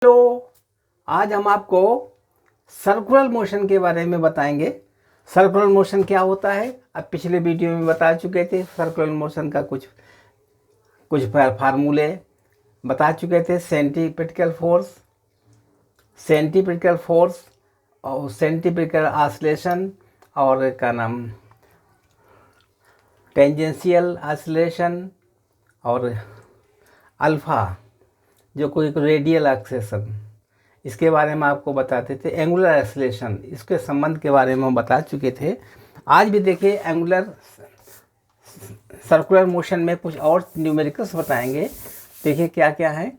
Hello, आज हम आपको सर्कुलर मोशन के बारे में बताएंगे। सर्कुलर मोशन क्या होता है, अब पिछले वीडियो में बता चुके थे। सर्कुलर मोशन का कुछ फार्मूले बता चुके थे। सेंट्रीपिटल फोर्स और सेंट्रीपिटल ऑसिलेशन और क्या नाम टेंजेंशियल ऑसिलेशन और अल्फा जो कोई रेडियल एक्सेशन, इसके बारे में आपको बताते थे। एंगुलर एक्सेलेरेशन, इसके संबंध के बारे में हम बता चुके थे। आज भी देखिए एंगुलर सर्कुलर मोशन में कुछ और न्यूमेरिकल्स बताएंगे। देखिए क्या क्या है।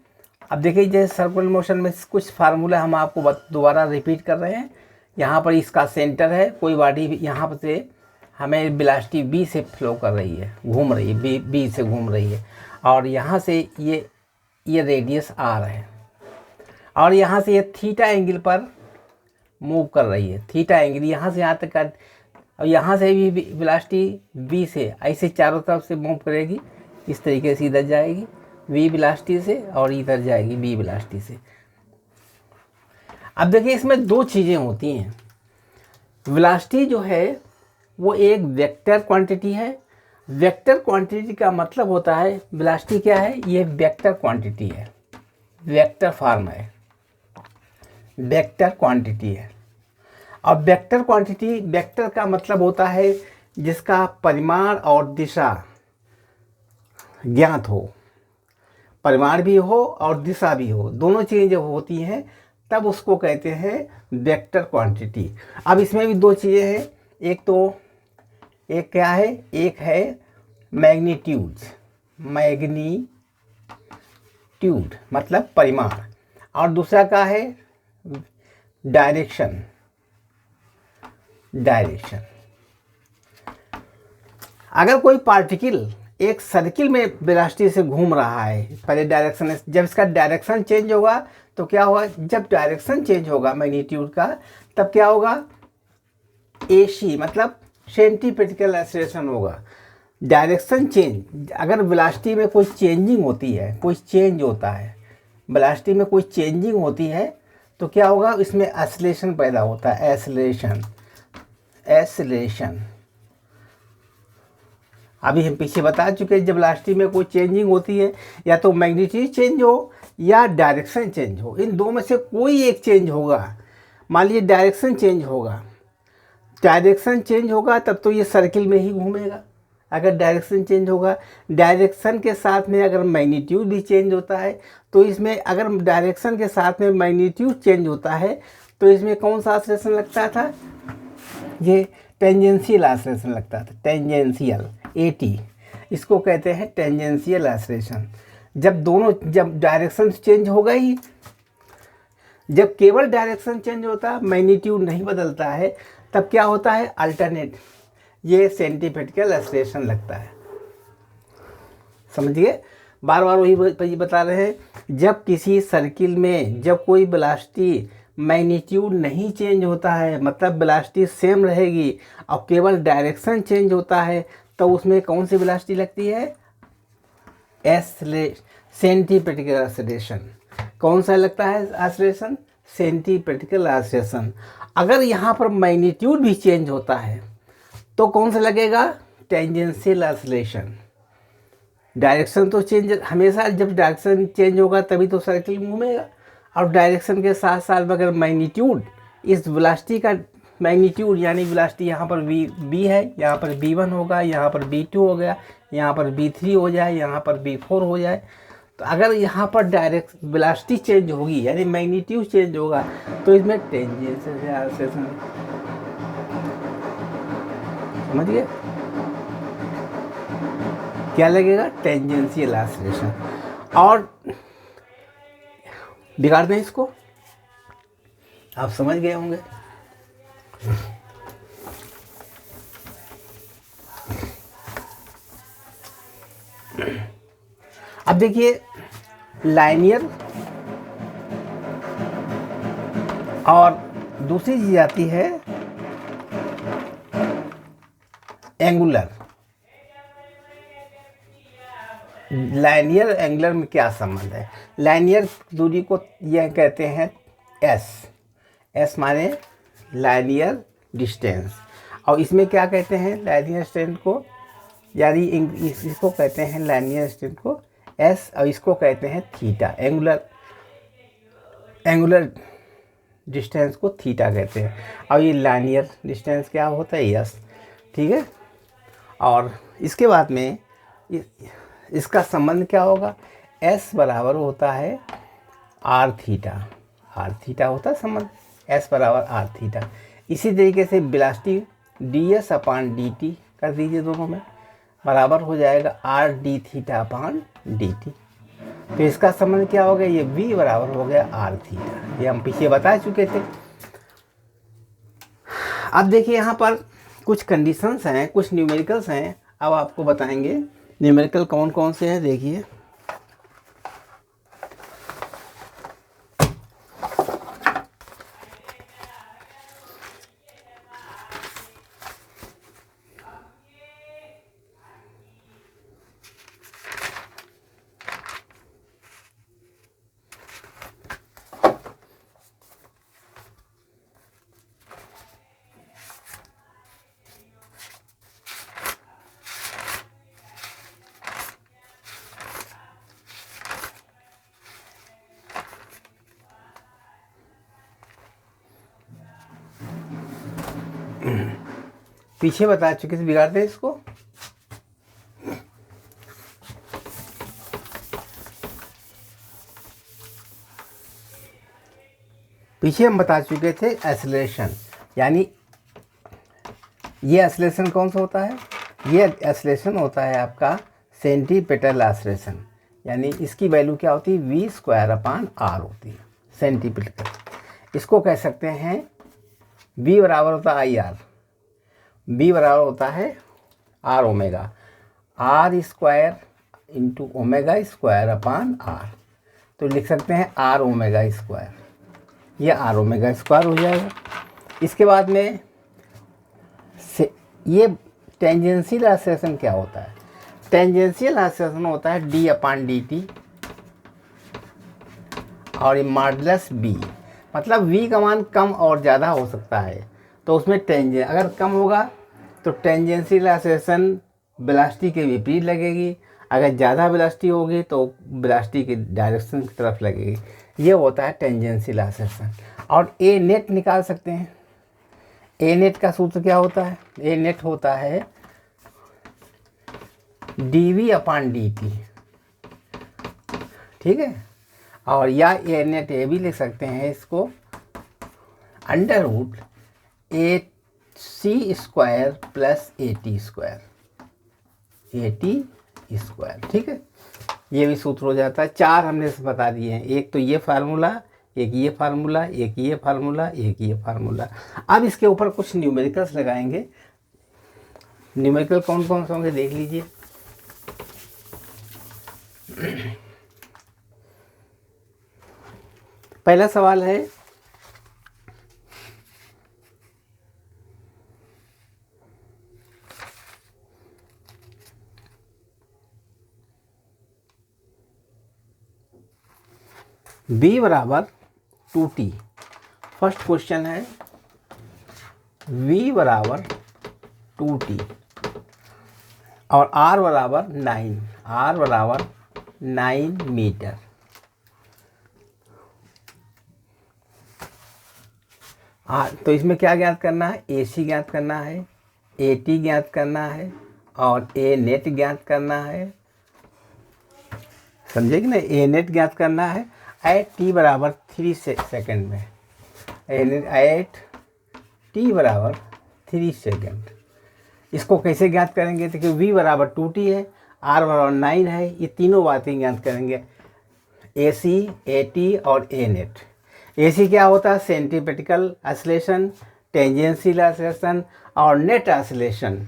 अब देखिए जैसे सर्कुलर मोशन में कुछ फार्मूला हम आपको दोबारा रिपीट कर रहे हैं। यहाँ पर इसका सेंटर है, कोई बॉडी यहाँ से हमें वेलोसिटी बी से फ्लो कर रही है, घूम रही है, बी से घूम रही है, और यहाँ से ये रेडियस आर है, और यहाँ से ये थीटा एंगल पर मूव कर रही है। थीटा एंगल यहाँ से यहाँ तक का, और यहाँ से भी वेलोसिटी v से ऐसे चारों तरफ से मूव करेगी। इस तरीके से इधर जाएगी v वेलोसिटी से, और इधर जाएगी v वेलोसिटी से। अब देखिए इसमें दो चीज़ें होती हैं। वेलोसिटी जो है वो एक वेक्टर क्वांटिटी है। वेक्टर क्वांटिटी का मतलब होता है, वेलोसिटी क्या है, ये वेक्टर क्वांटिटी है, वेक्टर फॉर्म है, वेक्टर क्वांटिटी है। और वेक्टर क्वांटिटी, वेक्टर का मतलब होता है जिसका परिमाण और दिशा ज्ञात हो, परिमाण भी हो और दिशा भी हो, दोनों चीज़ें जब होती हैं तब उसको कहते हैं वेक्टर क्वांटिटी। अब इसमें भी दो चीज़ें हैं। एक क्या है, एक है मैग्नीट्यूड मतलब परिमाण, और दूसरा का है डायरेक्शन। अगर कोई पार्टिकल एक सर्किल में वेलोसिटी से घूम रहा है, पहले डायरेक्शन, जब इसका डायरेक्शन चेंज होगा तो क्या होगा, जब डायरेक्शन चेंज होगा मैग्नीट्यूड का, तब क्या होगा, AC मतलब सेंट्रीपिटल एक्सेलरेशन होगा। डायरेक्शन चेंज, अगर वेलोसिटी में कोई चेंजिंग होती है, कोई चेंज होता है, वेलोसिटी में कोई चेंजिंग होती है, तो क्या होगा, इसमें एक्सेलरेशन पैदा होता है। एक्सेलरेशन अभी हम पीछे बता चुके हैं। जब वेलोसिटी में कोई चेंजिंग होती है, या तो मैग्नीट्यूड चेंज हो या डायरेक्शन चेंज हो, इन दो में से कोई एक चेंज होगा। मान लीजिए डायरेक्शन चेंज होगा, तब तो ये सर्किल में ही घूमेगा। अगर डायरेक्शन चेंज होगा, डायरेक्शन के साथ में अगर मैग्नीट्यूड भी चेंज होता है, तो इसमें अगर डायरेक्शन के साथ में मैग्नीट्यूड चेंज होता है तो इसमें कौन सा ऑसिलेशन लगता था, ये टेंजेंशियल ऑसिलेशन लगता था। टेंजेंशियल AT, इसको कहते हैं टेंजेंशियल ऑसिलेशन। जब डायरेक्शन चेंज होगा ही, जब केवल डायरेक्शन चेंज होता, मैग्नीट्यूड नहीं बदलता है, तब क्या होता है, अल्टरनेट, ये सेंट्रीपिटल एक्सेलरेशन लगता है। समझिए, बार बार वही बता रहे हैं। जब किसी सर्किल में जब कोई वेलोसिटी मैग्नीट्यूड नहीं चेंज होता है, मतलब वेलोसिटी सेम रहेगी, और केवल डायरेक्शन चेंज होता है, तो उसमें कौन सी वेलोसिटी लगती है, सेंट्रीपिटल एक्सेलरेशन। कौन सा लगता है एक्सेलरेशन, सेंट्रीपिटल एक्सेलरेशन। अगर यहाँ पर मैग्नीट्यूड भी चेंज होता है तो कौन सा लगेगा, टेंजेंशियल ऑसिलेशन। डायरेक्शन तो चेंज, हमेशा जब डायरेक्शन चेंज होगा तभी तो सर्किल घूमेगा, और डायरेक्शन के साथ साथ अगर मैग्नीट्यूड, इस वेलोसिटी का मैग्नीट्यूड यानी वेलोसिटी यहाँ पर v है, यहाँ पर v1 होगा, यहाँ पर v2 हो गया, यहाँ पर v3 हो जाए, यहाँ पर v4 हो जाए, तो अगर यहाँ पर डायरेक्ट वेलोसिटी चेंज होगी यानी मैग्नीट्यूड चेंज होगा, तो इसमें टेंजेंशियल ऑसिलेशन, समझिए क्या लगेगा, टेंजेंशियल ऑसिलेशन। और बिगाड़ दें इसको, आप समझ गए होंगे। अब देखिए लाइनियर और दूसरी चीज आती है एंगुलर। लाइनियर एंगुलर में क्या संबंध है? लाइनियर दूरी को यह कहते हैं एस। एस माने लाइनियर डिस्टेंस। और इसमें क्या कहते हैं लाइनियर डिस्टेंस को, यानी इसको कहते हैं लाइनियर डिस्टेंस को एस, और इसको कहते हैं थीटा। एंगुलर डिस्टेंस को थीटा कहते हैं, और ये लाइनियर डिस्टेंस क्या होता है यस। ठीक है। और इसके बाद में इसका संबंध क्या होगा, एस बराबर होता है आर थीटा। आर थीटा होता है संबंध, एस बराबर आर थीटा। इसी तरीके से वेलोसिटी डी एस अपान डी टी कर दीजिए, दोनों में बराबर हो जाएगा R D theta upon d T. तो इसका संबंध क्या हो गया, ये v बराबर हो गया आर थीटा। ये हम पीछे बता चुके थे। अब देखिए यहाँ पर कुछ कंडीशंस हैं, कुछ न्यूमेरिकल्स हैं, अब आपको बताएंगे न्यूमेरिकल कौन कौन से हैं। देखिए पीछे बता चुके थे, बिगाड़ते हैं इसको। पीछे हम बता चुके थे एक्सेलरेशन, यानी ये एक्सेलरेशन कौन सा होता है, ये एक्सेलरेशन होता है आपका सेंटीपिटल एक्सेलरेशन, यानी इसकी वैल्यू क्या होती है वी स्क्वायर अपान आर होती है सेंटीपिटल। इसको कह सकते हैं v बराबर होता है आई आर, b बराबर होता है r omega, r square into omega square upon r. तो लिख सकते हैं आर ओमेगा स्क्वायर, यह आर ओमेगा स्क्वायर हो जाएगा। इसके बाद में ये टेंजेंशियल एक्सेलरेशन क्या होता है, टेंजेंशियल एक्सेलरेशन होता है d अपान डी टी और ये मॉडुलस b, मतलब v का मान कम और ज़्यादा हो सकता है, तो उसमें टेंजेंस अगर कम होगा तो टेंजेंशियल एक्सेलरेशन वेलोसिटी के विपरीत लगेगी, अगर ज़्यादा वेलोसिटी होगी तो वेलोसिटी की डायरेक्शन की तरफ लगेगी। ये होता है टेंजेंशियल एक्सेलरेशन। और ए नेट निकाल सकते हैं। ए नेट का सूत्र क्या होता है, ए नेट होता है D V upon d T. ठीक है। और या ए नेट ये भी लिख सकते हैं इसको under root A C square plus A T square, a T square. ठीक है, ये भी सूत्र हो जाता है। चार हमने बता दिए हैं, एक तो ये फार्मूला, एक ये फार्मूला, एक ये फार्मूला, एक ये फार्मूला। अब इसके ऊपर कुछ न्यूमेरिकल्स लगाएंगे। न्यूमेरिकल कौन कौन से होंगे देख लीजिए। पहला सवाल है b बराबर 2t। फर्स्ट क्वेश्चन है v बराबर 2t और r बराबर 9, r बराबर 9 मीटर। तो इसमें क्या ज्ञात करना है, AC ज्ञात करना है, AT ज्ञात करना है और A नेट ज्ञात करना है। समझे कि नहीं, A नेट ज्ञात करना है एट t बराबर 3 सेकेंड में, एट t बराबर 3 सेकेंड। इसको कैसे ज्ञात करेंगे, तो क्योंकि v बराबर 2t है, r बराबर 9 है, ये तीनों बातें ज्ञात करेंगे, AC, AT और A नेट। AC क्या होता है सेंटीपिटल एक्सेलरेशन, टेंजेंशियल एक्सेलरेशन और नेट एक्सेलरेशन,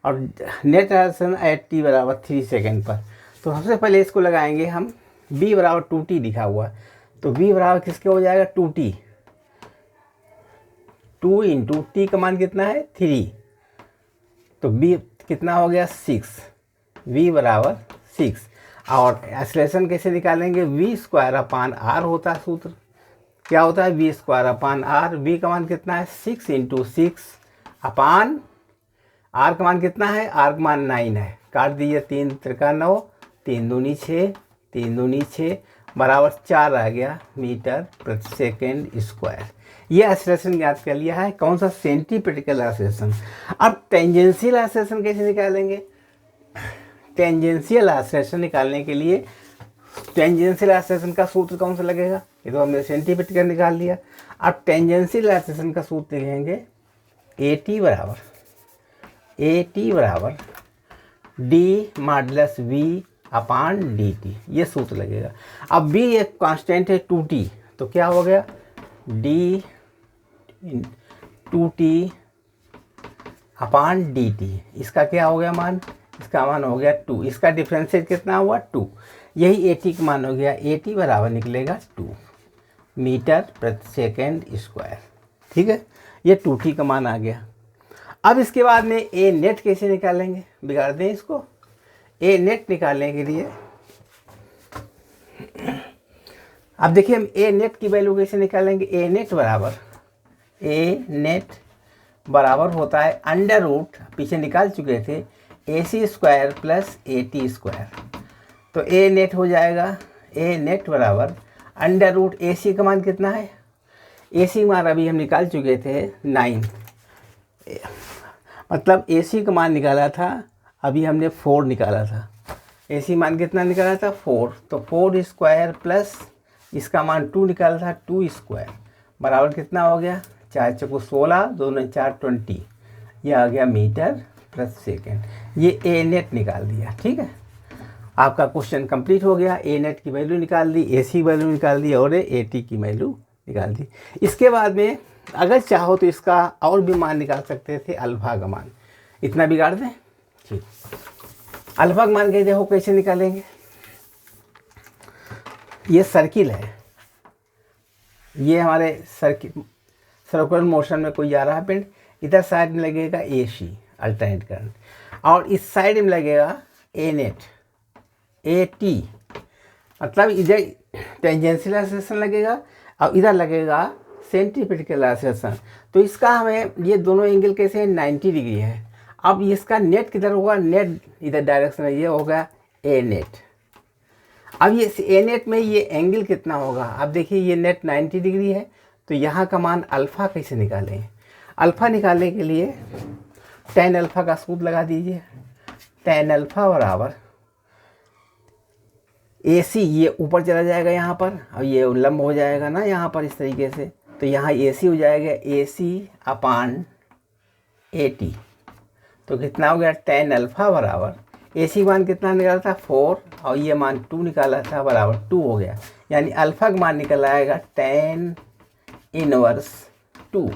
और नेट एक्सेलरेशन एट t बराबर 3 सेकेंड पर। तो सबसे पहले इसको लगाएंगे हम, b बराबर 2t लिखा हुआ है, तो v बराबर किसके हो जाएगा 2t, 2 इंटू टी का मान कितना है 3, तो b कितना हो गया 6, v बराबर 6। और एक्सेलरेशन कैसे निकालेंगे, वी स्क्वायर अपान आर होता है सूत्र। क्या होता है, v square upon r. V का मान कितना है 6 × 6 अपान आर का मान कितना है, आर का मान 9 है। काट दीजिए, 3 त्रिका 9, 3 दूनी 6, 3 दूनी 6 बराबर 4 आ गया मीटर प्रति सेकेंड स्क्वायर। ये एक्सेलरेशन याद कर लिया है। कौन सा, सेंटीपिटिकल एक्सेलरेशन। अब टेंजेंशियल एक्सेलरेशन कैसे निकालेंगे, टेंजेंशियल एक्सेलरेशन निकालने के लिए टेंजेंशियल एक्सेलरेशन का सूत्र कौन सा लगेगा, ये तो हमने सेंटीपिटिकल निकाल लिया। अब टेंजेंशियल एक्सेलरेशन का सूत्र लिखेंगे ए टी बराबर D modulus V upon d T, ये सूत्र लगेगा। अब b एक कांस्टेंट है 2t, तो क्या हो गया d 2t अपान डी टी। इसका क्या हो गया मान, इसका मान हो गया 2, इसका डिफरेंशिएट कितना हुआ 2, यही ए टी का मान हो गया। ए टी बराबर निकलेगा 2 मीटर प्रति सेकेंड स्क्वायर। ठीक है, ये 2t का मान आ गया। अब इसके बाद में ए नेट कैसे निकालेंगे, बिगाड़ दें इसको। ए नेट निकालने के लिए अब देखिए हम ए नेट की वैल्यू कैसे निकालेंगे। ए नेट बराबर होता है अंडर रूट, पीछे निकाल चुके थे, A C square plus A T square. तो ए नेट हो जाएगा, ए नेट बराबर अंडर रूट ए सी का मान कितना है, ए सी मान अभी हम निकाल चुके थे 9, मतलब ए सी का मान निकाला था, अभी हमने 4 निकाला था। ए सी मान कितना निकाला था 4, तो 4 स्क्वायर प्लस इसका मान 2 निकाला था 2 स्क्वायर बराबर कितना हो गया, 4 चौको 16, 2 9 4 20, यह आ गया मीटर प्रति सेकेंड। ये ए नेट निकाल दिया। ठीक है, आपका क्वेश्चन कंप्लीट हो गया। ए नेट की वैल्यू निकाल दी, ए सी वैल्यू निकाल दी और ए टी की वैल्यू निकाल दी। इसके बाद में अगर चाहो तो इसका और भी मान निकाल सकते थे, अल्फा का मान। इतना बिगाड़ दें, ठीक। अल्फा का मान के देखो कैसे निकालेंगे। ये सर्किल है, ये हमारे सर्कुलर मोशन में कोई जा रहा है पिंड, इधर साइड में लगेगा ए सी अल्टरनेट करंट, और इस साइड में लगेगा ए नेट ए टी, मतलब इधर टेंजेंशियल एक्सेलरेशन लगेगा और इधर लगेगा सेंटीपिटिकल एक्सेलरेशन। तो इसका हमें ये दोनों एंगल कैसे है 90 डिग्री है। अब इसका नेट किधर होगा, नेट इधर डायरेक्शन है, ये होगा ए नेट। अब ये ए नेट में ये एंगल कितना होगा, अब देखिए ये नेट 90 डिग्री है, तो यहाँ का मान अल्फ़ा कैसे निकालें। अल्फ़ा निकालने के लिए tan अल्फ़ा का सूत्र लगा दीजिए। tan अल्फ़ा बराबर ए सी, ये ऊपर चला जाएगा यहाँ पर, और ये लंब हो जाएगा ना यहाँ पर इस तरीके से, तो यहाँ ए सी हो जाएगा ए सी अपान ए टी। तो कितना हो गया tan अल्फ़ा बराबर, ए सी मान कितना निकाला था 4 और ये मान 2 निकाला था, बराबर 2 हो गया। यानी अल्फ़ा का मान निकल आएगा tan इनवर्स 2,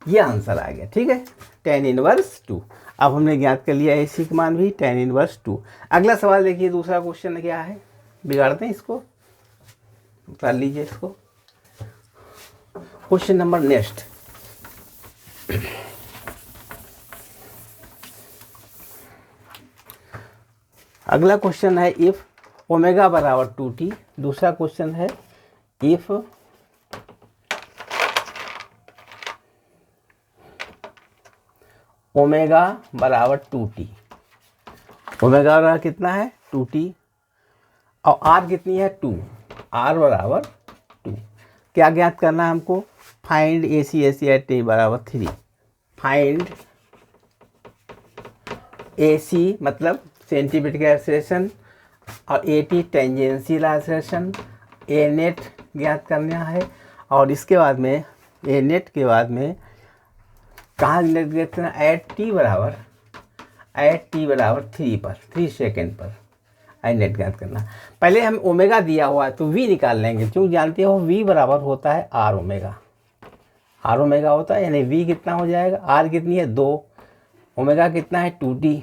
ये आंसर आ गया। ठीक है, tan इनवर्स 2। अब हमने ज्ञात कर लिया ए सी का मान भी tan इनवर्स 2। अगला सवाल देखिए, दूसरा क्वेश्चन क्या है, बिगाड़ते हैं इसको, कर लीजिए इसको। क्वेश्चन नंबर नेक्स्ट, अगला क्वेश्चन है इफ ओमेगा बराबर 2t। दूसरा क्वेश्चन है इफ ओमेगा बराबर 2t। ओमेगा बराबर कितना है 2t और r कितनी है 2, r बराबर 2। क्या ज्ञात करना है हमको, find a C eight t बराबर 3। फाइंड ए सी मतलब सेंटीपिटिकल एक्सेलरेशन और a T tangential acceleration, A net ज्ञात करना है। और इसके बाद में ए नेट के बाद में कहाँ नेट ज्ञात करना, एट टी बराबर 3 पर 3 सेकेंड पर आई नेट ज्ञात करना। पहले हम ओमेगा दिया हुआ है तो वी निकाल लेंगे, क्यों जानते हो वी बराबर होता है आर ओमेगा। आर ओमेगा होता है, यानी वी कितना हो जाएगा, आर कितनी है 2, ओमेगा कितना है 2t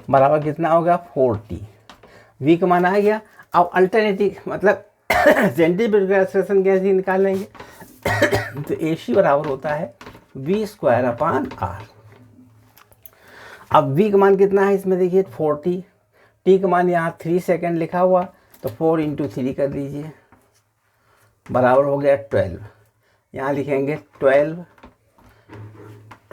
बराबर कितना होगा 4t। वी का मान आ गया। अब अल्टरनेटिव मतलब सेंटीपिटिकल एक्सेलरेशन कैसे निकाल लेंगे तो ए सी बराबर होता है वी स्क्वायर अपान आर। अब वी का मान कितना है इसमें देखिए 40, टी का मान यहाँ 3 सेकेंड लिखा हुआ, तो 4 × 3 कर दीजिए, बराबर हो गया 12। यहाँ लिखेंगे 12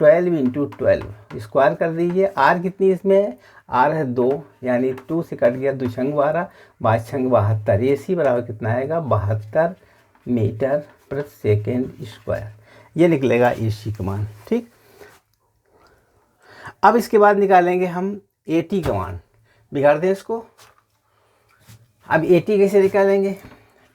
× 12 स्क्वायर कर दीजिए। आर कितनी इसमें है, आर है 2, यानी 2 से कट गया 2 छंग 12, 5 छंग 72। AC बराबर कितना आएगा, 72 मीटर प्रति सेकेंड स्क्वायर। ये निकलेगा AC का मान। ठीक, अब इसके बाद निकालेंगे हम AT का मान। बिगाड़ दें इसको। अब AT कैसे निकालेंगे,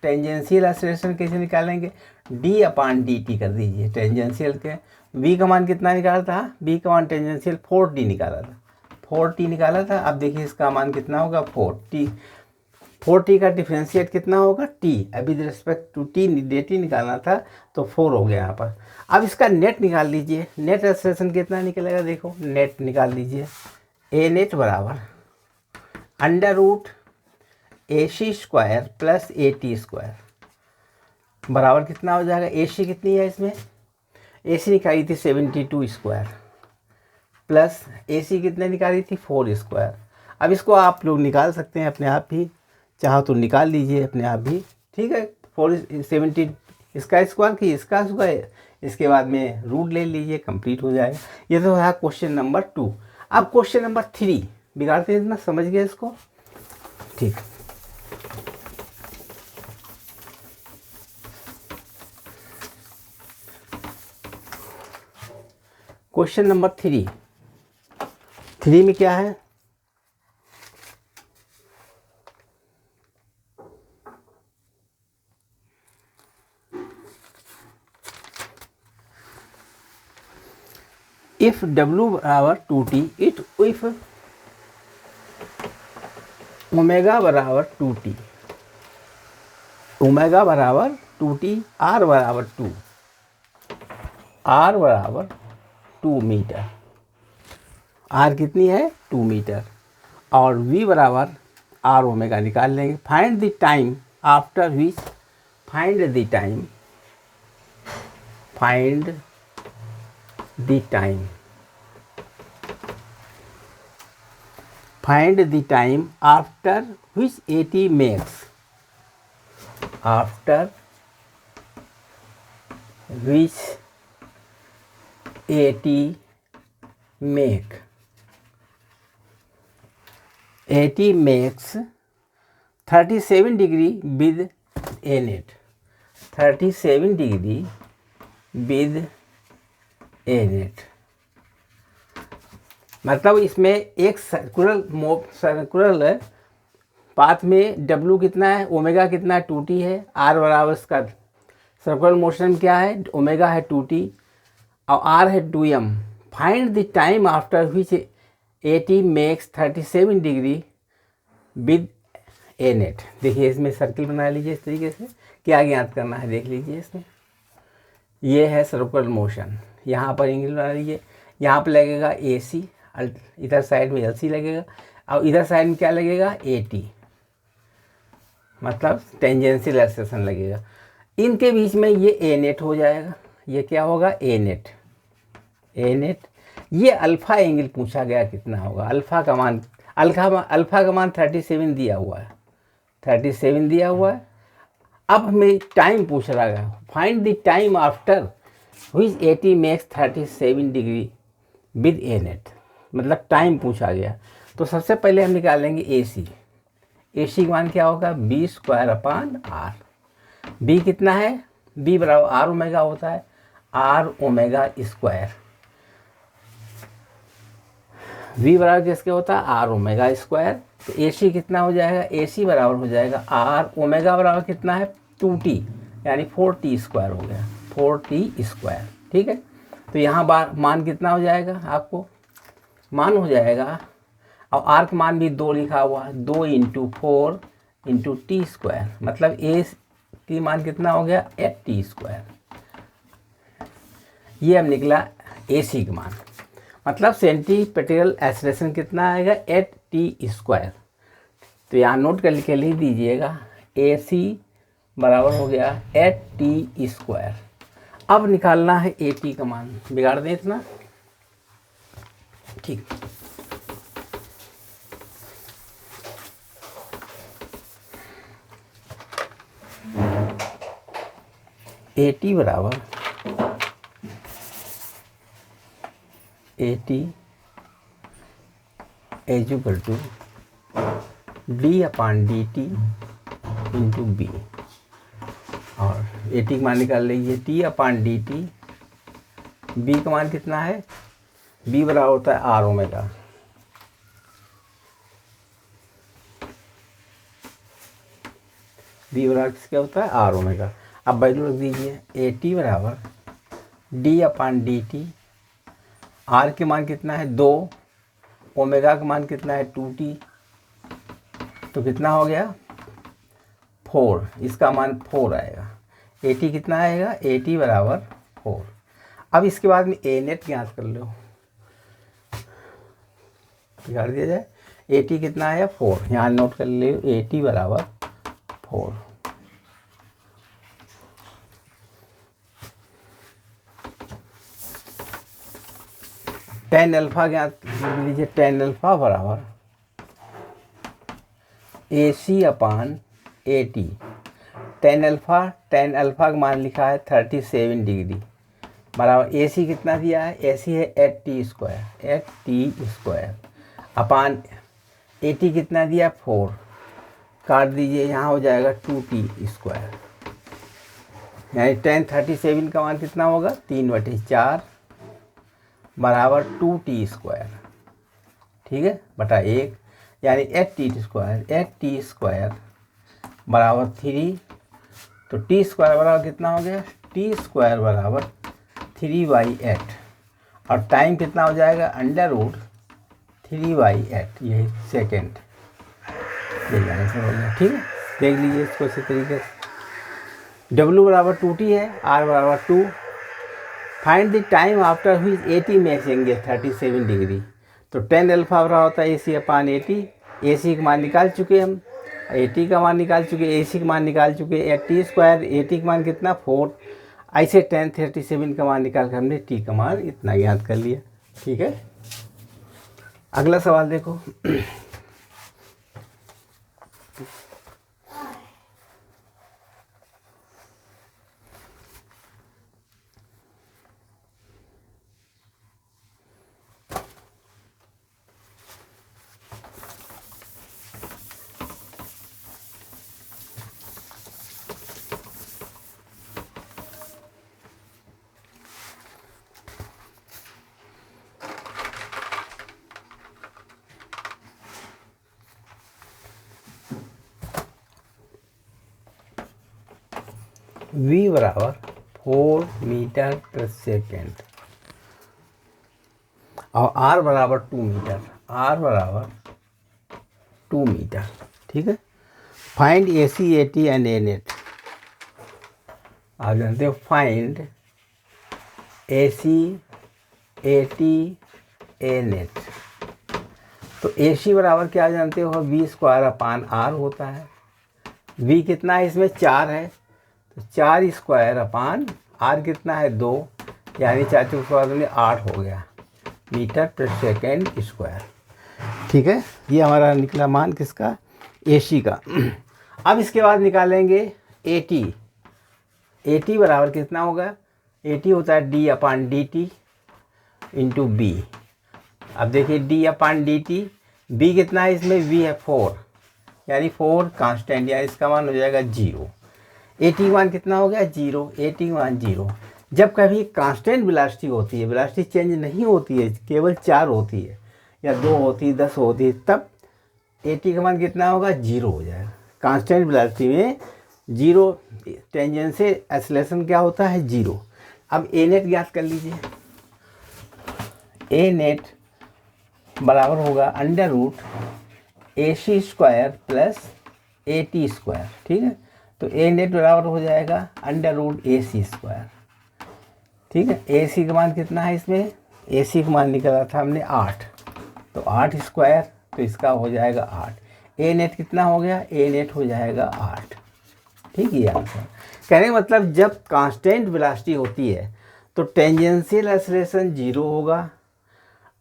टेंजेंशियल एक्सेलरेशन कैसे निकालेंगे, d/dt कर दीजिए टेंजेंशियल के। v का मान कितना निकाला था, v का मान टेंजेंशियल 4t निकाला था, 4t निकाला था। अब देखिए इसका मान कितना होगा, 4t का डिफरेंशिएट कितना होगा, t। अभी रिस्पेक्ट टू t dt निकालना था, तो 4 हो गया यहाँ पर। अब इसका नेट निकाल लीजिए, नेट एक्सेलरेशन कितना निकलेगा, देखो नेट निकाल लीजिए। a नेट बराबर √AC² प्लस AT² बराबर कितना हो जाएगा, AC कितनी है इसमें, AC निकाली थी 72² प्लस AC कितने निकाली थी 4²। अब इसको आप लोग निकाल सकते हैं अपने आप ही, चाहो तो निकाल लीजिए अपने आप भी। ठीक है, 470 इसका स्क्वायर की इसका स्क्वायर, इसके बाद में रूट ले लीजिए, कंप्लीट हो जाएगा। ये तो है क्वेश्चन नंबर 2। अब क्वेश्चन नंबर 3 बिगाड़ते हैं, इतना समझ गए इसको। ठीक, क्वेश्चन नंबर 3 में क्या है, इफ W बराबर 2t, इफ ओमेगा बराबर 2t, ओमेगा बराबर 2t, R बराबर 2, R बराबर 2 मीटर, R कितनी है 2 मीटर, और V बराबर R ओमेगा निकाल लेंगे। Find the time after which, find the time, find the time, find the time after which AT makes, after which AT make, AT makes 37 degree with A net, 37 degree with A net। मतलब इसमें एक circular path में W कितना है, omega कितना है 2t है, R बराबर इसका सर्कुलर मोशन में क्या है, ओमेगा है 2t और R है 2m। Find the time after which AT makes 37 degree with A net. देखिए इसमें सर्किल बना लीजिए इस तरीके से, क्या ज्ञात करना है देख लीजिए इसमें। ये है सर्कुलर मोशन, यहाँ पर एंगल बना लीजिए, यहाँ पर लगेगा AC, इधर साइड में LC लगेगा, और इधर साइड में क्या लगेगा AT, मतलब टेंजेंशियल एक्सेलरेशन लगेगा। इनके बीच में ये A नेट हो जाएगा, ये क्या होगा A नेट, A नेट। ये अल्फ़ा एंगल पूछा गया कितना होगा, अल्फ़ा का मान 37 दिया हुआ है, 37 दिया हुआ है। अब हमें टाइम पूछ रहा है, find the time after which AT makes 37 degree with A net, मतलब टाइम पूछा गया। तो सबसे पहले हम निकालेंगे AC, AC का मान क्या होगा B²/R। B कितना है, B बराबर R ओमेगा होता है, R ओमेगा स्क्वायर। V बराबर किसके होता है, R ओमेगा स्क्वायर। तो AC कितना हो जाएगा, AC बराबर हो जाएगा R ओमेगा बराबर कितना है 2t, यानी 4t² हो गया, 4t²। ठीक है, तो यहाँ मान कितना हो जाएगा, आपको मान हो जाएगा, और R का मान भी 2 लिखा हुआ है, 2 × 4 × t², मतलब A की मान कितना हो गया 8t²। ये अब निकला AC का मान, मतलब सेंटीपेट्रिकल एक्सेलरेशन कितना आएगा 8t²। तो यहाँ नोट कर के लिख दीजिएगा, AC बराबर हो गया 8t²। अब निकालना है AT का मान, बिगाड़ दें इतना। ठीक, ए टी बराबर a t is equal to d upon d t into b, और ए टी का मान निकाल लीजिए t upon d t, b का मान कितना है, बी बराबर होता है आर ओमेगा, बी बराबर किसका होता है आर ओमेगा। अब वैल्यू रख दीजिए ए टी बराबर d upon d t, r के मान कितना है 2, ओमेगा का मान कितना है 2t, तो कितना हो गया 4, इसका मान 4 आएगा। ए टी कितना आएगा, ए टी बराबर 4। अब इसके बाद में ए नेट ज्ञात कर लो, निकाल दिया जाए। ए टी कितना आया 4, यहाँ नोट कर ले, ए टी बराबर 4। टेन अल्फा ज्ञात कर लीजिए, टेन अल्फा बराबर ए सी अपान ए टी। टेन अल्फा का मान लिखा है 37 डिग्री बराबर ए सी कितना दिया है, ए सी है 8t square upon A T कितना दिया 4, काट दीजिए, यहाँ हो जाएगा 2t स्क्वायर, यानी 37 का मान कितना होगा 3/4 बराबर 2t स्क्वायर, ठीक है, बटा 1, यानी 8t स्क्वायर बराबर 3, तो t स्क्वायर बराबर कितना हो गया, t स्क्वायर बराबर 3/8, और टाइम कितना हो जाएगा √3/8, यही सेकेंड, यही आंसर हो गया, ठीक है। देख लीजिए इसको इसी तरीके से, w बराबर 2t है, r बराबर 2, find the time after which A T makes angle 37 degree, तो टेन अल्फा बराबर होता है ए सी अपान ए टी, ए सी का मान निकाल चुके हम, ए टी का मान निकाल चुके, ए सी का मान निकाल चुके, टी स्क्वायर, ए टी का मान कितना 4, ऐसे 1037 का मान निकाल कर हमने टी का मान इतना याद कर लिया, ठीक है। अगला सवाल देखो, v बराबर 4 मीटर पर सेकेंड और r बराबर 2 मीटर, r बराबर 2 मीटर, ठीक है। Find a c a t and a net, आप जानते हो find a c a t a net, तो ए सी बराबर क्या जानते हो, v स्क्वायर अपान r होता है, v कितना है इसमें 4 है, तो 4 स्क्वायर अपान r कितना है 2, यानी 4 स्क्वायर में 8 हो गया मीटर पर सेकेंड स्क्वायर, ठीक है। ये हमारा निकला मान किसका, AC का। अब इसके बाद निकालेंगे AT, AT बराबर कितना होगा, AT होता है D अपान डी टी इंटू बी। अब देखिए D अपान डी टी, B कितना है इसमें, V है 4, यानी 4 कांस्टेंट, यानी इसका मान हो जाएगा 0। AT का मान कितना हो गया 0, AT का मान 0। जब कभी कांस्टेंट वेलोसिटी होती है, वेलोसिटी चेंज नहीं होती है, केवल 4 होती है या 2 होती है, 10 होती है, तब AT का मान कितना होगा 0 हो जाएगा। कांस्टेंट वेलोसिटी में 0, टेंजेंशियल एक्सेलरेशन क्या होता है 0। अब ए नेट ज्ञात कर लीजिए, ए नेट बराबर होगा √AC square plus AT square, ठीक है। तो ए नेट बराबर हो जाएगा √AC स्क्वायर, ठीक है। AC का मान कितना है इसमें, AC का मान निकाला था हमने 8, तो 8 स्क्वायर, तो इसका हो जाएगा 8। ए नेट कितना हो गया, ए नेट हो जाएगा 8, ठीक है। आंसर कहने का मतलब जब कांस्टेंट वेलोसिटी होती है तो टेंजेंशियल एक्सेलरेशन 0 होगा,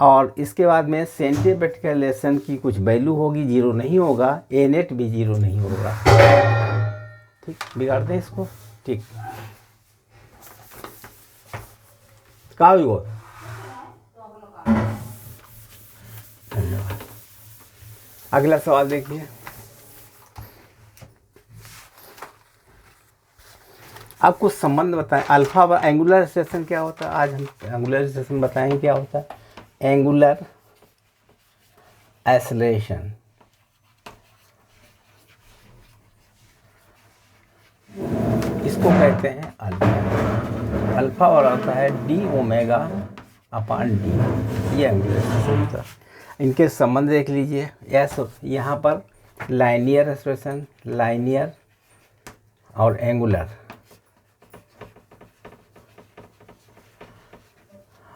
और इसके बाद में सेंटीमीटर एक्सेलरेशन की कुछ वैल्यू होगी, 0 नहीं होगा, ए नेट भी 0 नहीं होगा, ठीक। बिगाड़ते हैं इसको, ठीक। का भी हो। धन्यवाद। अगला सवाल देखिए। आप कुछ संबंध बताएं। अल्फा व एंगुलर एक्सेलरेशन क्या होता है? आज हम एंगुलर एक्सेलरेशन बताएंगे क्या होता है। एंगुलर एक्सेलरेशन इसको कहते हैं अल्फा। अल्फा और आता है डी ओमेगा अपान डी। ये एंगुलर एक्सेलरेशन होता है। इनके संबंध देख लीजिए। एस यहाँ पर लाइनियर एक्सेलरेशन, लाइनियर और एंगुलर,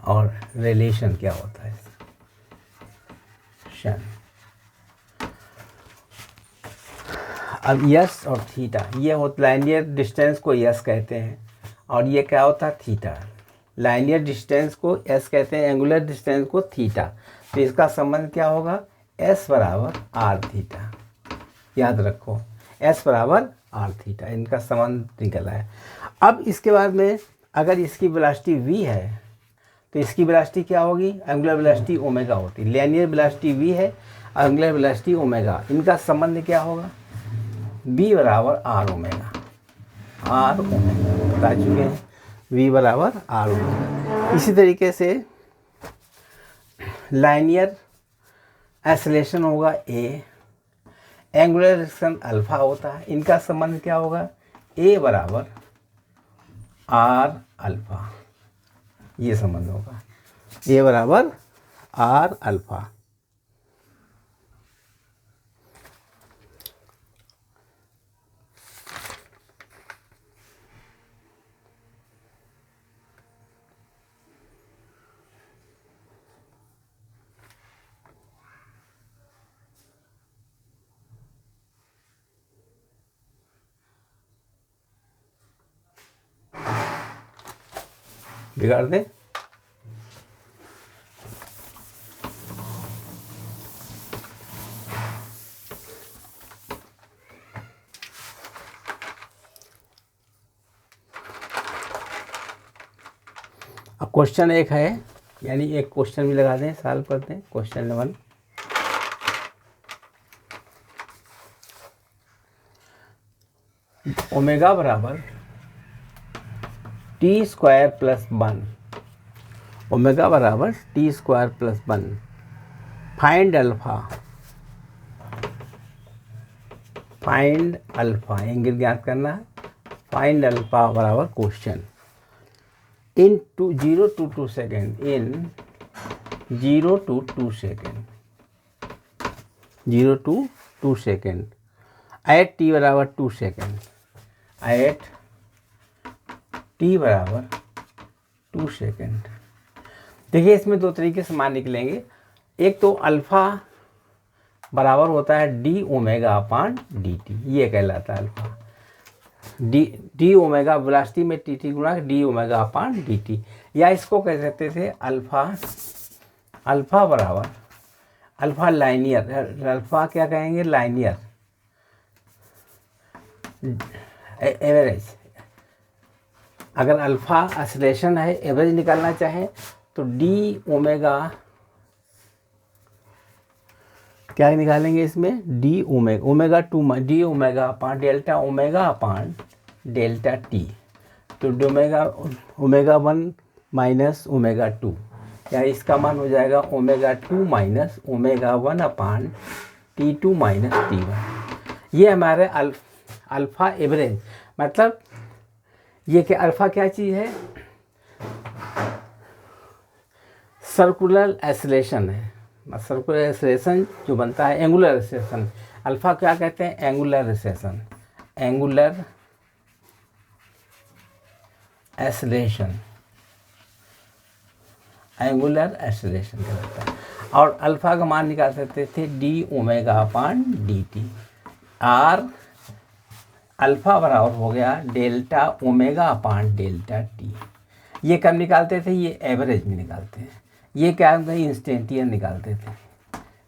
और रिलेशन क्या होता है। अब यस और थीटा, ये होता लाइनियर डिस्टेंस को यस कहते हैं, और ये क्या होता है थीटा। लाइनियर डिस्टेंस को एस कहते हैं, एंगुलर डिस्टेंस को थीटा। तो इसका संबंध क्या होगा, एस बराबर आर थीटा। याद रखो, एस बराबर आर थीटा, इनका संबंध निकला है। अब इसके बाद में अगर इसकी वेलोसिटी v है तो इसकी वेलोसिटी क्या होगी, एंगुलर वेलोसिटी ओमेगा होती है। लाइनियर वेलोसिटी v है, एंगुलर वेलोसिटी ओमेगा। इनका संबंध क्या होगा, v बराबर आर ओमेगा। आर ओमेगा बता चुके हैं, v बराबर आर ओमेगा। इसी तरीके से लाइनियर एक्सेलरेशन होगा a, एंगुलर एक्सेलरेशन अल्फा होता है। इनका संबंध क्या होगा, a बराबर आर अल्फा। ये संबंध होगा, a बराबर आर अल्फा। बिगाड़ दे। अब क्वेश्चन एक है, यानी एक क्वेश्चन भी लगा दें, सॉल्व करते हैं। क्वेश्चन नंबर 1, ओमेगा बराबर टी स्क्वायर प्लस 1, ओमेगा बराबर T square plus 1। Find alpha, find alpha angle ज्ञात करना है। फाइंड अल्फा बराबर question in 0 to 2 second, in 0 to 2 second, 0 to 2 second, at T बराबर 2 सेकेंड, एट टी बराबर 2 second. देखिए इसमें दो तरीके से मान निकलेंगे। एक तो अल्फा बराबर होता है D omega upon d T, ये कहलाता है अल्फा। डी ओमेगा वेलोसिटी में टी टी गुणा D omega upon d T, या इसको कह सकते थे अल्फा बराबर, अल्फा लाइनियर, अल्फा क्या कहेंगे, लाइनियर एवरेज। अगर अल्फा एक्सेलरेशन है, एवरेज निकालना चाहे तो डी ओमेगा क्या निकालेंगे इसमें, D omega, omega 2 D omega upon delta omega upon delta T. तो ओमेगा 1 माइनस ओमेगा 2, या इसका मान हो जाएगा ओमेगा 2 माइनस ओमेगा 1 अपान T2 माइनस T1। ये हमारे अल्फा एवरेज, मतलब ये कि अल्फा क्या चीज़ है, सर्कुलर एक्सेलरेशन है। सर्कुलर एक्सेलरेशन जो बनता है एंगुलर एक्सेलरेशन, अल्फा क्या कहते हैं, angular acceleration, angular acceleration, angular acceleration कहलाता है। और अल्फा का मान निकाल सकते थे d omega upon d t. R alpha बराबर हो गया delta omega upon delta t. ये कब निकालते थे, ये एवरेज में निकालते हैं। ये क्या होता है, इंस्टेंटियन निकालते थे।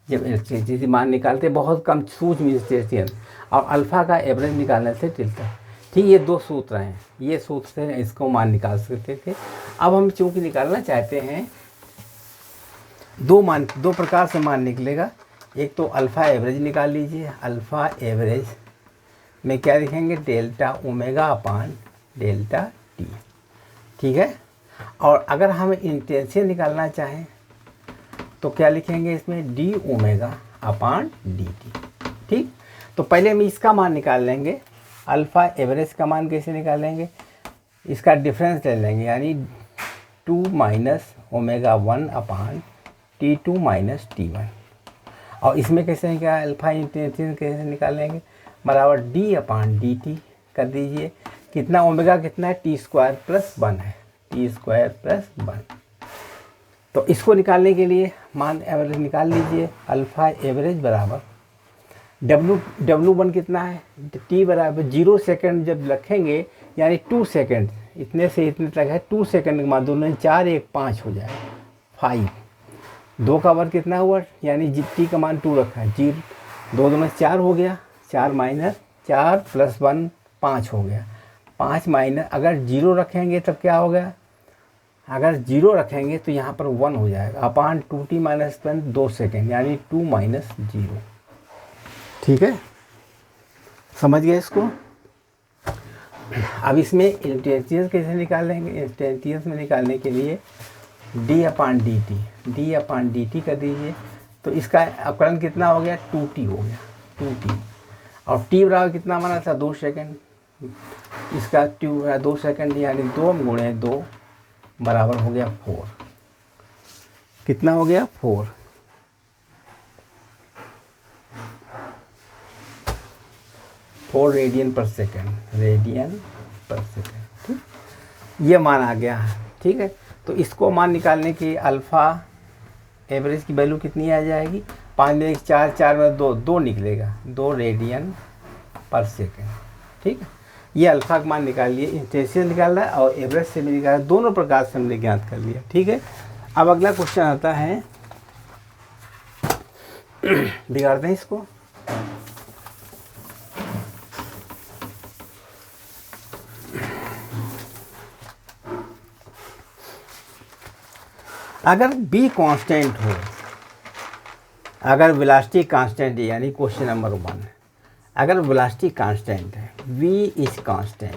जब इंस्टेंटियन मान निकालते बहुत कम सूझ में इंस्टेंटियन, और अल्फा का एवरेज निकालने से डेल्टा। ठीक, ये दो सूत्र हैं, ये सूत्र से इसको मान निकाल सकते थे। अब हम चूंकि निकालना चाहते हैं, दो प्रकार से मान निकलेगा। एक तो अल्फ़ा एवरेज निकाल लीजिए, अल्फ़ा एवरेज में क्या लिखेंगे, delta omega upon delta T, ठीक है। और अगर हम इंटेंसिटी निकालना चाहें तो क्या लिखेंगे इसमें, D omega upon d T, ठीक। तो पहले हम इसका मान निकाल लेंगे, अल्फ़ा एवरेज का मान कैसे निकालेंगे, इसका डिफरेंस ले लेंगे, यानी 2 माइनस ओमेगा 1 अपान T2 माइनस T1। और इसमें कैसे निकाल, अल्फ़ा इंटेंसिटी कैसे निकालेंगे, बराबर डी अपान डी टी कर दीजिए। कितना ओमेगा कितना है, टी स्क्वायर प्लस 1 है, टी स्क्वायर प्लस 1। तो इसको निकालने के लिए मान एवरेज निकाल लीजिए, अल्फ़ा एवरेज बराबर W1 कितना है, T बराबर 0 सेकेंड जब रखेंगे, यानी 2 सेकेंड, इतने से इतने तक है, 2 सेकेंड के बाद दोनों 4 1 5 हो जाए, 5। 2 का वर्ग कितना हुआ, यानी T का मान 2 रखा है, 0 2 2 4 हो गया, 4 माइनस 4 प्लस 1 5 हो गया, 5 माइनस, अगर 0 रखेंगे तब क्या हो गया, अगर 0 रखेंगे तो यहाँ पर 1 हो जाएगा, अपान 2t माइनस 1 2 सेकेंड, यानी 2 माइनस 0, ठीक है, समझ गए इसको। अब इसमें इंटेंसिटी कैसे निकालेंगे, इंटेंसिटी में निकालने के लिए d अपान डी टी कर दीजिए। तो इसका अपकरण कितना हो गया, 2t हो गया, 2t, और t बराबर कितना माना था, 2 सेकेंड, इसका 2 सेकेंड, यानी 2 गुणे 2 बराबर हो गया 4। कितना हो गया, 4। रेडियन पर सेकेंड, ठीक, ये मान आ गया है, ठीक है। तो इसको मान निकालने की अल्फ़ा एवरेज की वैल्यू कितनी आ जाएगी, 5 में 1 4 4 में 2 2 निकलेगा, 2 रेडियन पर सेकेंड, ठीक है। ये अल्फ़ा का मान निकाल लिए, इंटेंसिटी निकालना है और एवरेज से भी निकाला, दोनों प्रकार से हमने ज्ञात कर लिया, ठीक है। अब अगला क्वेश्चन आता है, बिगाड़ते हैं इसको। अगर b कांस्टेंट हो, अगर वेलोसिटी कांस्टेंट है, यानी क्वेश्चन नंबर 1, अगर वेलोसिटी कांस्टेंट है, v इज कांस्टेंट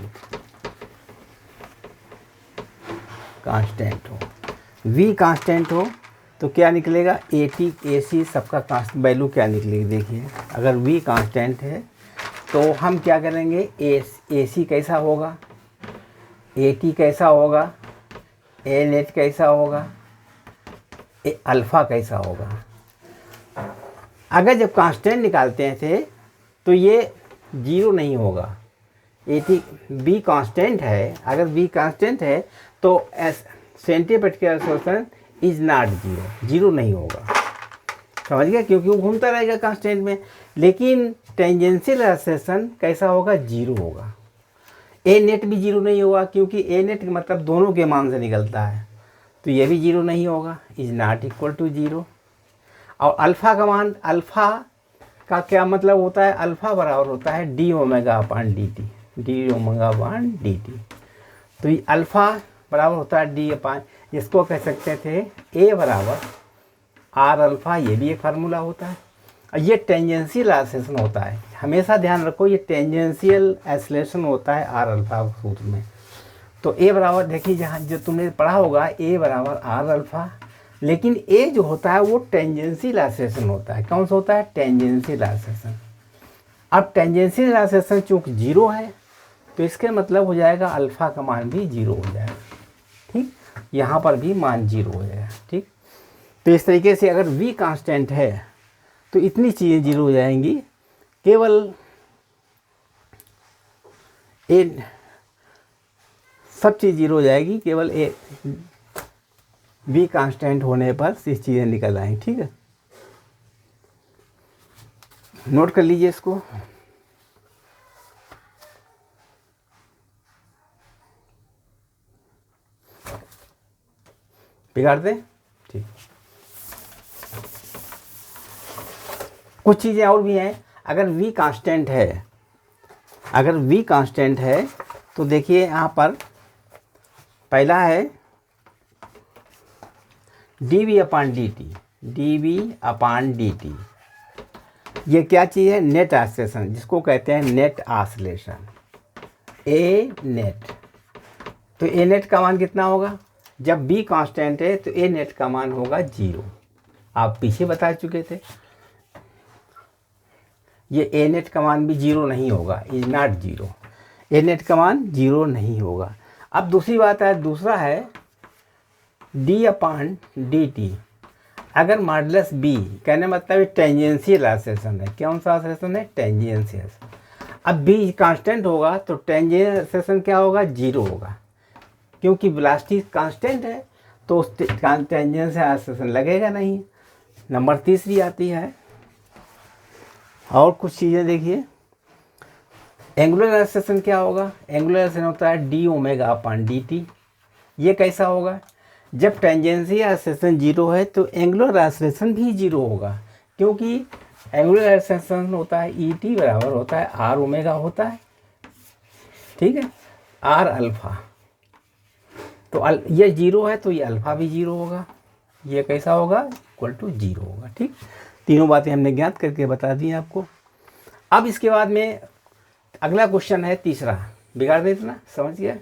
हो, v कांस्टेंट हो तो क्या निकलेगा, AC सबका वैल्यू क्या निकलेगी, देखिए अगर v कांस्टेंट है तो हम क्या करेंगे, AC कैसा होगा, AT कैसा होगा, A नेट कैसा होगा, अल्फ़ा कैसा होगा। अगर जब कांस्टेंट निकालते थे तो ये 0 नहीं होगा, बी कांस्टेंट है, अगर बी कांस्टेंट है तो सेंटीमीटर एक्सेलरेशन इज नॉट 0 नहीं होगा, समझ गया, क्योंकि वो घूमता रहेगा कांस्टेंट में। लेकिन टेंजेंशियल एक्सेलरेशन कैसा होगा, 0 होगा। ए नेट भी 0 नहीं होगा, क्योंकि ए नेट का मतलब दोनों के मान से निकलता है, तो ये भी 0 नहीं होगा, इज नॉट इक्वल टू 0। और अल्फ़ा का मान, अल्फ़ा का क्या मतलब होता है, अल्फ़ा बराबर होता है D omega upon d T, D omega upon d T. तो ये अल्फ़ा बराबर होता है डी अपान, इसको कह सकते थे ए बराबर आर अल्फ़ा, ये भी एक फार्मूला होता है। और ये टेंजेंशियल एक्सेलरेशन होता है, हमेशा ध्यान रखो ये टेंजेंशियल एक्सेलरेशन होता है आर अल्फ़ा सूत्र में। तो ए बराबर देखिए, जहाँ जो तुमने पढ़ा होगा ए बराबर आर अल्फ़ा, लेकिन ए जो होता है वो टेंजेंशियल एक्सेलरेशन होता है। कौन सा होता है, टेंजेंशियल एक्सेलरेशन। अब टेंजेंशियल एक्सेलरेशन चूँकि 0 है तो इसके मतलब हो जाएगा अल्फ़ा का मान भी 0 हो जाएगा, ठीक, यहाँ पर भी मान 0 हो जाएगा, ठीक। तो इस तरीके से अगर v कांस्टेंट है तो इतनी चीज़ें 0 हो जाएंगी, केवल ए सब चीज़ 0 हो जाएगी, केवल ए v कांस्टेंट होने पर ये चीज़ें निकल आएंगी, ठीक है। नोट कर लीजिए इसको। बिगाड़ दें, ठीक। कुछ चीज़ें और भी हैं, अगर v कांस्टेंट है अगर v कांस्टेंट है तो देखिए यहाँ पर पहला है dv अपान dt, ये क्या चीज़ है? नेट ऑसिलेशन, जिसको कहते हैं नेट ऑसिलेशन, ए नेट। तो ए नेट का मान कितना होगा? जब b कांस्टेंट है तो ए नेट का मान होगा 0। आप पीछे बता चुके थे, ये ए नेट का मान भी 0 नहीं होगा, इज नॉट 0। ए नेट का मान 0 नहीं होगा। अब दूसरी बात है, दूसरा है d अपान dt। अगर मॉडुलस b, कहने मतलब टेंजेंशियल ऑसिलेशन है। कौन सा ऑसिलेशन है? टेंजेंशियल। अब b कांस्टेंट होगा तो टेंजेंशियल ऑसिलेशन क्या होगा? 0 होगा, क्योंकि वेलोसिटी कांस्टेंट है तो उस टेंजेंशियल ऑसिलेशन लगेगा नहीं। नंबर तीसरी आती है, और कुछ चीज़ें देखिए। एंगुलर ऑसिलेशन क्या होगा? एंगुलर ऑसिलेशन होता है डी ओमेगा अपान dt। ये कैसा होगा? जब टेंजेंशियल ऑसिलेशन 0 है तो एंगुलर ऑसिलेशन भी 0 होगा, क्योंकि एंगुलर ऑसिलेशन होता है ET बराबर होता है R ओमेगा होता है, ठीक है, R अल्फ़ा। तो ये 0 है तो ये अल्फ़ा भी 0 होगा। ये कैसा होगा? इक्वल टू 0 होगा। ठीक, तीनों बातें हमने ज्ञात करके बता दी हैं आपको। अब इसके बाद में अगला क्वेश्चन है तीसरा, बिगाड़ दे इतना, समझ गया?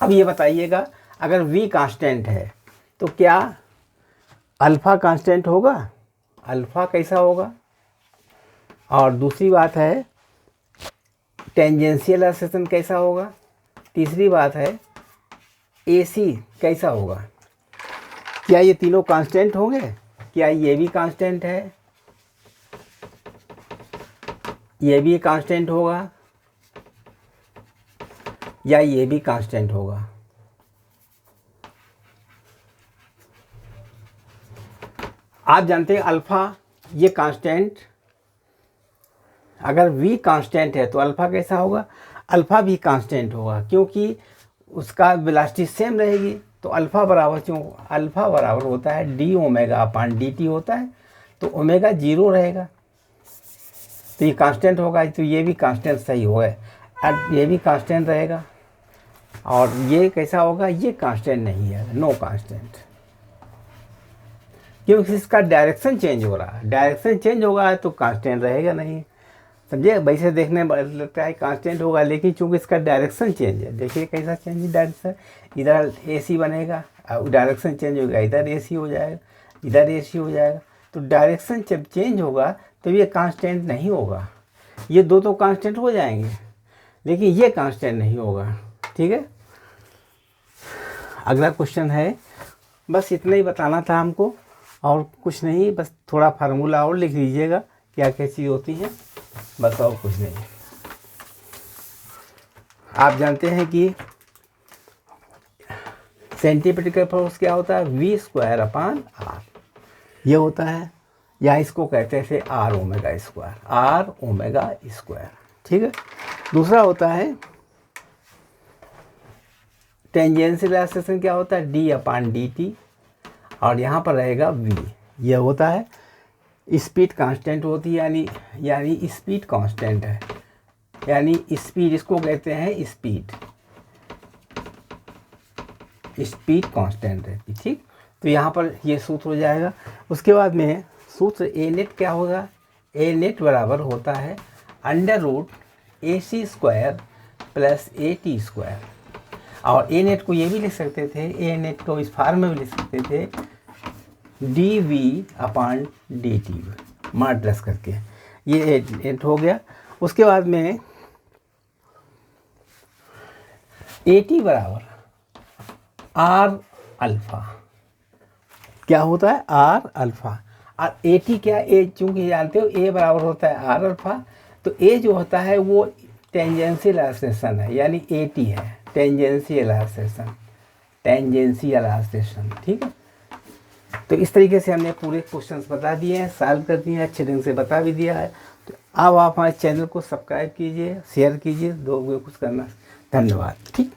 अब ये बताइएगा, अगर v कांस्टेंट है तो क्या अल्फ़ा कांस्टेंट होगा? अल्फ़ा कैसा होगा? और दूसरी बात है टेंजेंशियल ऑसिलेशन कैसा होगा? तीसरी बात है AC कैसा होगा? क्या ये तीनों कांस्टेंट होंगे? क्या ये भी कांस्टेंट है? ये भी कांस्टेंट होगा या ये भी कांस्टेंट होगा? आप जानते हैं अल्फ़ा ये कांस्टेंट, अगर v कांस्टेंट है तो अल्फ़ा कैसा होगा? अल्फ़ा भी कांस्टेंट होगा, क्योंकि उसका वेलोसिटी सेम रहेगी। तो अल्फ़ा बराबर क्यों? अल्फ़ा बराबर होता है डी ओमेगा अपान dt होता है, तो ओमेगा 0 रहेगा, तो ये कांस्टेंट होगा। तो ये भी कांस्टेंट सही होगा, अब ये भी कांस्टेंट रहेगा। और ये कैसा होगा? ये कांस्टेंट नहीं है, नो कांस्टेंट, क्योंकि इसका डायरेक्शन चेंज हो रहा है। डायरेक्शन चेंज होगा तो कांस्टेंट रहेगा नहीं, समझे? वैसे देखने में लगता है कांस्टेंट होगा, लेकिन चूंकि इसका डायरेक्शन चेंज है, देखिए कैसा चेंज है डायरेक्शन। इधर AC बनेगा, डायरेक्शन चेंज होगा, इधर AC हो जाएगा, इधर AC हो जाएगा। तो डायरेक्शन जब चेंज होगा तो ये कांस्टेंट नहीं होगा। ये दो तो कांस्टेंट हो जाएंगे, लेकिन ये कांस्टेंट नहीं होगा। ठीक है, अगला क्वेश्चन है, बस इतना ही बताना था हमको, और कुछ नहीं, बस थोड़ा फार्मूला और लिख लीजिएगा क्या क्या चीज़ होती है, बस और कुछ नहीं। आप जानते हैं कि सेंटीमीटर फोर्स क्या होता है? v² अपान r, ये होता है, या इसको कहते हैं R omega square, R omega square. ठीक है, दूसरा होता है टेंजेंशियल ऑसिलेशन क्या होता है? d अपान dt, और यहाँ पर रहेगा v, ये होता है स्पीड कांस्टेंट होती है, यानी स्पीड कांस्टेंट है, यानी स्पीड, इसको कहते हैं स्पीड कांस्टेंट रहती। ठीक, तो यहाँ पर ये सूत्र हो जाएगा। उसके बाद में सूत्र ए नेट क्या होगा? ए नेट बराबर होता है √AC² प्लस AT²। और ए नेट को ये भी लिख सकते थे, ए नेट को इस फॉर्म में भी लिख सकते थे dv अपान dt मॉडुलस करके, ये ए नेट हो गया। उसके बाद में AT बराबर R अल्फ़ा, क्या होता है? R alpha. और AT क्या? A, चूँकि जानते हो A बराबर होता है R अल्फ़ा, तो A जो होता है वो टेंजेंशियल ऑसिलेशन है, यानी AT है टेंजेंशियल ऑसिलेशन। ठीक है, तो इस तरीके से हमने पूरे क्वेश्चंस बता दिए हैं, सॉल्व कर दिए हैं, अच्छे ढंग से बता भी दिया है। तो अब आप हमारे चैनल को सब्सक्राइब कीजिए, शेयर कीजिए, दो कुछ करना। धन्यवाद। ठीक।